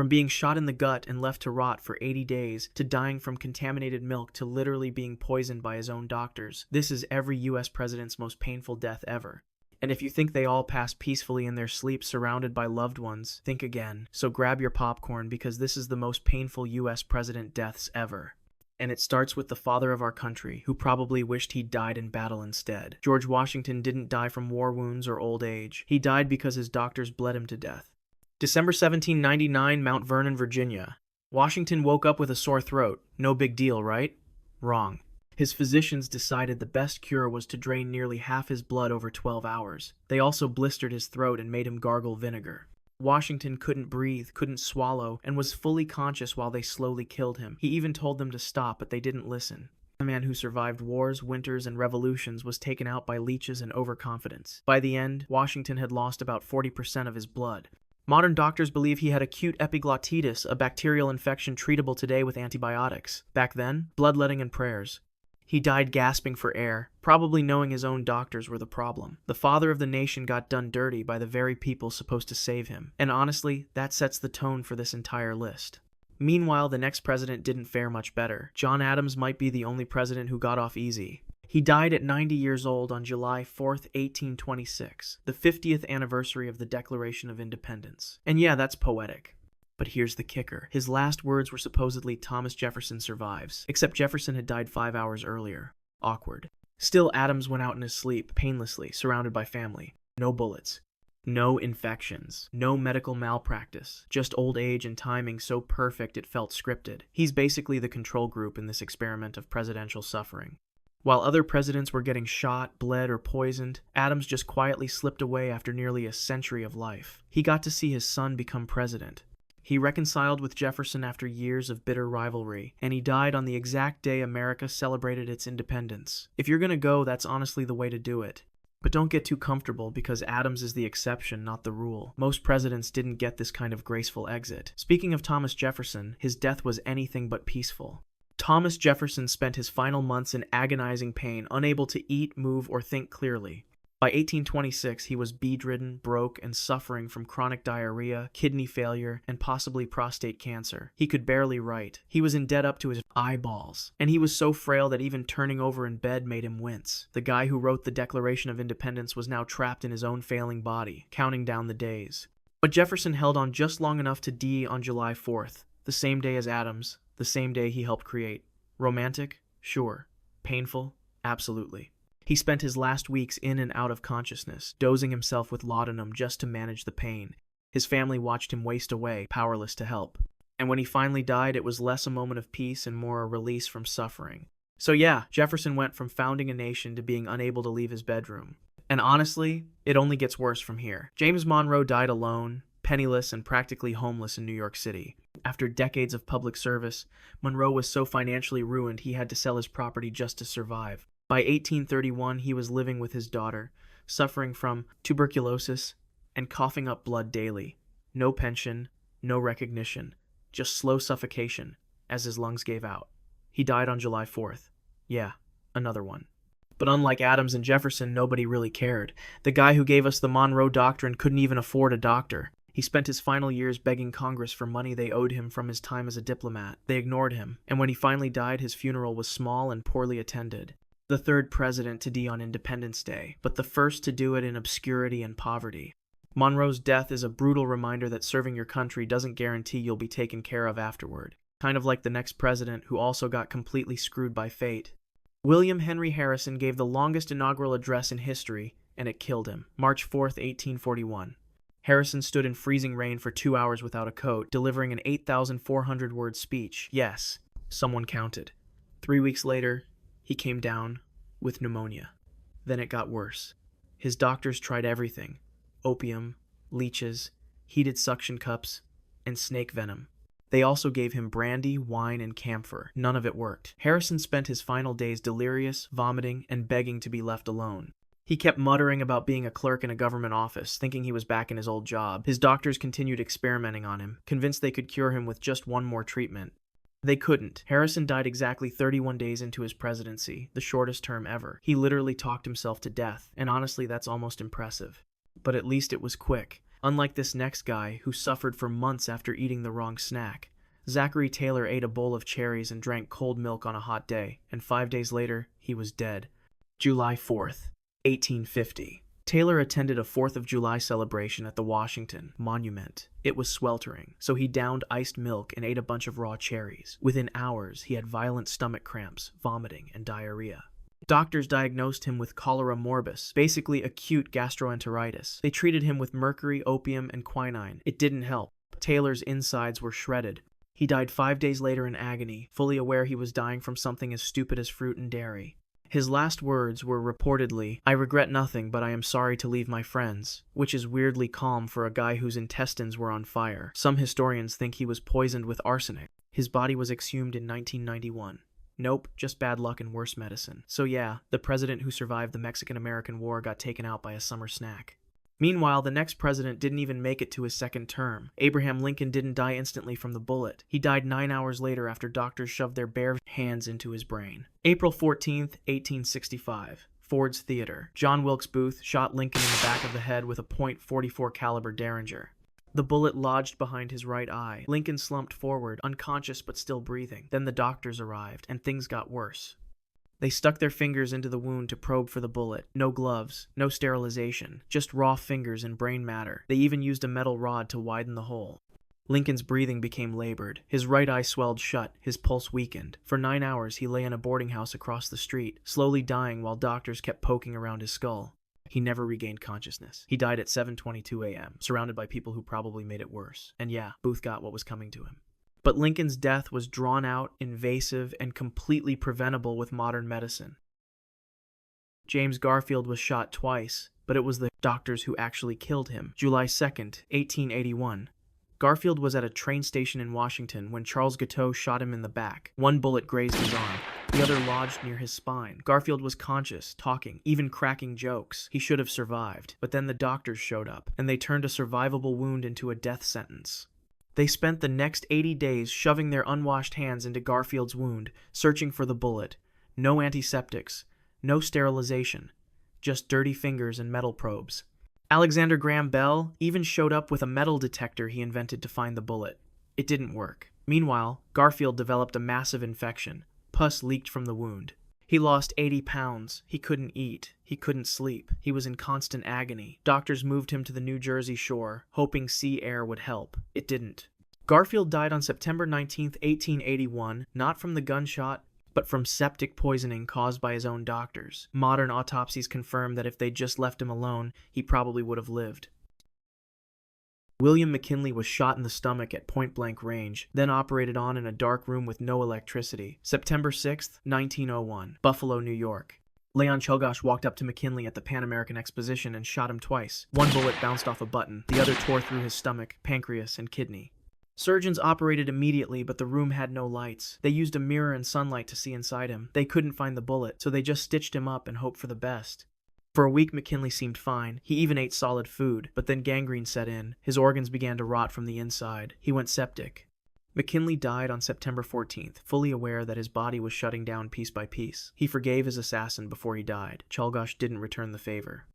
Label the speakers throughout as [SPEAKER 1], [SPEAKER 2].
[SPEAKER 1] From being shot in the gut and left to rot for 80 days, to dying from contaminated milk, to literally being poisoned by his own doctors, this is every US president's most painful death ever. And if you think they all pass peacefully in their sleep surrounded by loved ones, think again. So grab your popcorn, because this is the most painful US president deaths ever. And it starts with the father of our country, who probably wished he'd died in battle instead. George Washington didn't die from war wounds or old age. He died because his doctors bled him to death. December 1799, Mount Vernon, Virginia. Washington woke up with a sore throat. No big deal, right? Wrong. His physicians decided the best cure was to drain nearly half his blood over 12 hours. They also blistered his throat and made him gargle vinegar. Washington couldn't breathe, couldn't swallow, and was fully conscious while they slowly killed him. He even told them to stop, but they didn't listen. The man who survived wars, winters, and revolutions was taken out by leeches and overconfidence. By the end, Washington had lost about 40% of his blood. Modern doctors believe he had acute epiglottitis, a bacterial infection treatable today with antibiotics. Back then, bloodletting and prayers. He died gasping for air, probably knowing his own doctors were the problem. The father of the nation got done dirty by the very people supposed to save him. And honestly, that sets the tone for this entire list. Meanwhile, the next president didn't fare much better. John Adams might be the only president who got off easy. He died at 90 years old on July 4th, 1826, the 50th anniversary of the Declaration of Independence. And yeah, that's poetic. But here's the kicker. His last words were supposedly Thomas Jefferson survives, except Jefferson had died 5 hours earlier. Awkward. Still, Adams went out in his sleep, painlessly, surrounded by family. No bullets. No infections. No medical malpractice. Just old age and timing so perfect it felt scripted. He's basically the control group in this experiment of presidential suffering. While other presidents were getting shot, bled, or poisoned, Adams just quietly slipped away after nearly a century of life. He got to see his son become president. He reconciled with Jefferson after years of bitter rivalry, and he died on the exact day America celebrated its independence. If you're gonna go, that's honestly the way to do it. But don't get too comfortable, because Adams is the exception, not the rule. Most presidents didn't get this kind of graceful exit. Speaking of Thomas Jefferson, his death was anything but peaceful. Thomas Jefferson spent his final months in agonizing pain, unable to eat, move, or think clearly. By 1826, he was bedridden, broke, and suffering from chronic diarrhea, kidney failure, and possibly prostate cancer. He could barely write. He was in debt up to his eyeballs, and he was so frail that even turning over in bed made him wince. The guy who wrote the Declaration of Independence was now trapped in his own failing body, counting down the days. But Jefferson held on just long enough to die on July 4th, the same day as Adams, the same day he helped create. Romantic? Sure. Painful? Absolutely. He spent his last weeks in and out of consciousness, dosing himself with laudanum just to manage the pain. His family watched him waste away, powerless to help. And when he finally died, it was less a moment of peace and more a release from suffering. So yeah, Jefferson went from founding a nation to being unable to leave his bedroom. And honestly, it only gets worse from here. James Monroe died alone, penniless, and practically homeless in New York City. After decades of public service, Monroe was so financially ruined he had to sell his property just to survive. By 1831, he was living with his daughter, suffering from tuberculosis and coughing up blood daily. No pension, no recognition, just slow suffocation as his lungs gave out. He died on July 4th. Yeah, another one. But unlike Adams and Jefferson, nobody really cared. The guy who gave us the Monroe Doctrine couldn't even afford a doctor. He spent his final years begging Congress for money they owed him from his time as a diplomat. They ignored him, and when he finally died, his funeral was small and poorly attended. The third president to die on Independence Day, but the first to do it in obscurity and poverty. Monroe's death is a brutal reminder that serving your country doesn't guarantee you'll be taken care of afterward. Kind of like the next president, who also got completely screwed by fate. William Henry Harrison gave the longest inaugural address in history, and it killed him. March 4th, 1841. Harrison stood in freezing rain for 2 hours without a coat, delivering an 8,400-word speech. Yes, someone counted. 3 weeks later, he came down with pneumonia. Then it got worse. His doctors tried everything: opium, leeches, heated suction cups, and snake venom. They also gave him brandy, wine, and camphor. None of it worked. Harrison spent his final days delirious, vomiting, and begging to be left alone. He kept muttering about being a clerk in a government office, thinking he was back in his old job. His doctors continued experimenting on him, convinced they could cure him with just one more treatment. They couldn't. Harrison died exactly 31 days into his presidency, the shortest term ever. He literally talked himself to death, and honestly, that's almost impressive. But at least it was quick. Unlike this next guy, who suffered for months after eating the wrong snack, Zachary Taylor ate a bowl of cherries and drank cold milk on a hot day, and 5 days later, he was dead. July 4th, 1850. Taylor attended a 4th of July celebration at the Washington Monument. It was sweltering, so he downed iced milk and ate a bunch of raw cherries. Within hours, he had violent stomach cramps, vomiting, and diarrhea. Doctors diagnosed him with cholera morbus, basically acute gastroenteritis. They treated him with mercury, opium, and quinine. It didn't help. Taylor's insides were shredded. He died 5 days later in agony, fully aware he was dying from something as stupid as fruit and dairy. His last words were reportedly, "I regret nothing, but I am sorry to leave my friends," which is weirdly calm for a guy whose intestines were on fire. Some historians think he was poisoned with arsenic. His body was exhumed in 1991. Nope, just bad luck and worse medicine. So yeah, the president who survived the Mexican-American War got taken out by a summer snack. Meanwhile, the next president didn't even make it to his second term. Abraham Lincoln didn't die instantly from the bullet. He died 9 hours later after doctors shoved their bare hands into his brain. April 14th, 1865. Ford's Theater. John Wilkes Booth shot Lincoln in the back of the head with a .44 caliber Derringer. The bullet lodged behind his right eye. Lincoln slumped forward, unconscious but still breathing. Then the doctors arrived, and things got worse. They stuck their fingers into the wound to probe for the bullet. No gloves, no sterilization, just raw fingers and brain matter. They even used a metal rod to widen the hole. Lincoln's breathing became labored. His right eye swelled shut, his pulse weakened. For 9 hours, he lay in a boarding house across the street, slowly dying while doctors kept poking around his skull. He never regained consciousness. He died at 7:22 a.m., surrounded by people who probably made it worse. And yeah, Booth got what was coming to him. But Lincoln's death was drawn out, invasive, and completely preventable with modern medicine. James Garfield was shot twice, but it was the doctors who actually killed him. July 2nd, 1881. Garfield was at a train station in Washington when Charles Guiteau shot him in the back. One bullet grazed his arm. The other lodged near his spine. Garfield was conscious, talking, even cracking jokes. He should have survived. But then the doctors showed up, and they turned a survivable wound into a death sentence. They spent the next 80 days shoving their unwashed hands into Garfield's wound, searching for the bullet. No antiseptics, no sterilization, just dirty fingers and metal probes. Alexander Graham Bell even showed up with a metal detector he invented to find the bullet. It didn't work. Meanwhile, Garfield developed a massive infection. Pus leaked from the wound. He lost 80 pounds. He couldn't eat. He couldn't sleep. He was in constant agony. Doctors moved him to the New Jersey shore, hoping sea air would help. It didn't. Garfield died on September 19, 1881, not from the gunshot, but from septic poisoning caused by his own doctors. Modern autopsies confirm that if they'd just left him alone, he probably would have lived. William McKinley was shot in the stomach at point-blank range, then operated on in a dark room with no electricity. September 6, 1901, Buffalo, New York. Leon Czolgosz walked up to McKinley at the Pan American Exposition and shot him twice. One bullet bounced off a button, the other tore through his stomach, pancreas, and kidney. Surgeons operated immediately, but the room had no lights. They used a mirror and sunlight to see inside him. They couldn't find the bullet, so they just stitched him up and hoped for the best. For a week, McKinley seemed fine. He even ate solid food, but then gangrene set in. His organs began to rot from the inside. He went septic. McKinley died on September 14th, fully aware that his body was shutting down piece by piece. He forgave his assassin before he died. Czolgosz didn't return the favor.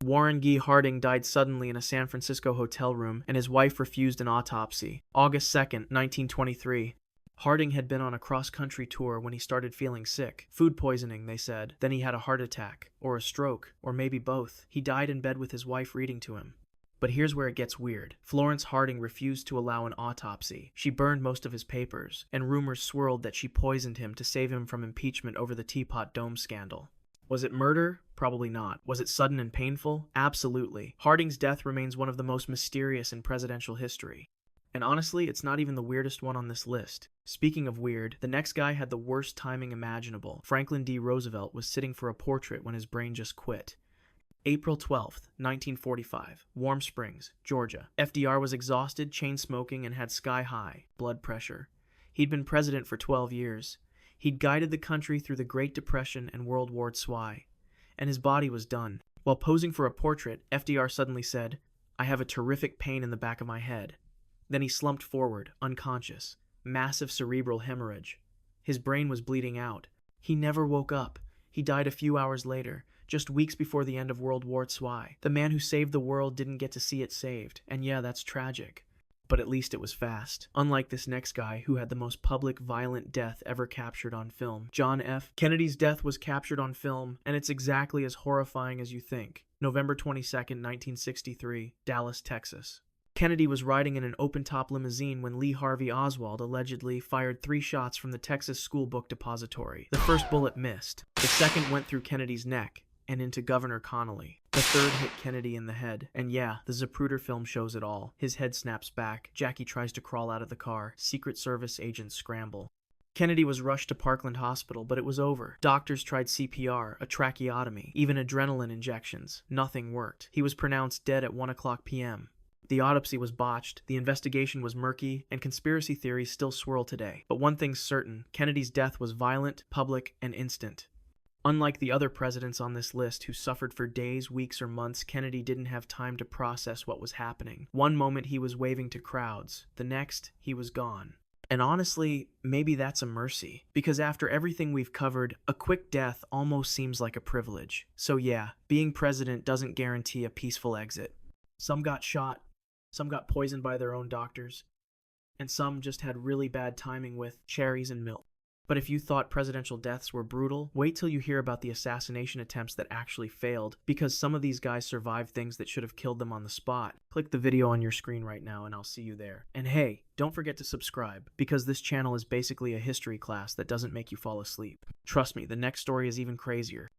[SPEAKER 1] Warren G. Harding died suddenly in a San Francisco hotel room, and his wife refused an autopsy. August 2nd, 1923. Harding had been on a cross-country tour when he started feeling sick. Food poisoning, they said. Then he had a heart attack, or a stroke, or maybe both. He died in bed with his wife reading to him. But here's where it gets weird. Florence Harding refused to allow an autopsy. She burned most of his papers, and rumors swirled that she poisoned him to save him from impeachment over the Teapot Dome scandal. Was it murder? Probably not. Was it sudden and painful? Absolutely. Harding's death remains one of the most mysterious in presidential history. And honestly, it's not even the weirdest one on this list. Speaking of weird, the next guy had the worst timing imaginable. Franklin D. Roosevelt was sitting for a portrait when his brain just quit. April 12th, 1945, Warm Springs, Georgia. FDR was exhausted, chain-smoking, and had sky-high blood pressure. He'd been president for 12 years. He'd guided the country through the Great Depression and World War II, and his body was done. While posing for a portrait, FDR suddenly said, "I have a terrific pain in the back of my head." Then he slumped forward, unconscious. Massive cerebral hemorrhage. His brain was bleeding out. He never woke up. He died a few hours later, just weeks before the end of World War II. The man who saved the world didn't get to see it saved, and yeah, that's tragic. But at least it was fast. Unlike this next guy who had the most public violent death ever captured on film. John F. Kennedy's death was captured on film, and it's exactly as horrifying as you think. November 22nd, 1963, Dallas, Texas. Kennedy was riding in an open-top limousine when Lee Harvey Oswald allegedly fired 3 shots from the Texas School Book Depository. The first bullet missed. The second went through Kennedy's neck and into Governor Connally. The third hit Kennedy in the head. And yeah, the Zapruder film shows it all. His head snaps back. Jackie tries to crawl out of the car. Secret Service agents scramble. Kennedy was rushed to Parkland Hospital, but it was over. Doctors tried CPR, a tracheotomy, even adrenaline injections. Nothing worked. He was pronounced dead at 1:00 p.m. The autopsy was botched, the investigation was murky, and conspiracy theories still swirl today. But one thing's certain, Kennedy's death was violent, public, and instant. Unlike the other presidents on this list who suffered for days, weeks, or months, Kennedy didn't have time to process what was happening. One moment he was waving to crowds, the next, he was gone. And honestly, maybe that's a mercy, because after everything we've covered, a quick death almost seems like a privilege. So yeah, being president doesn't guarantee a peaceful exit. Some got shot, some got poisoned by their own doctors, and some just had really bad timing with cherries and milk. But if you thought presidential deaths were brutal, wait till you hear about the assassination attempts that actually failed, because some of these guys survived things that should have killed them on the spot. Click the video on your screen right now and I'll see you there. And hey, don't forget to subscribe, because this channel is basically a history class that doesn't make you fall asleep. Trust me, the next story is even crazier.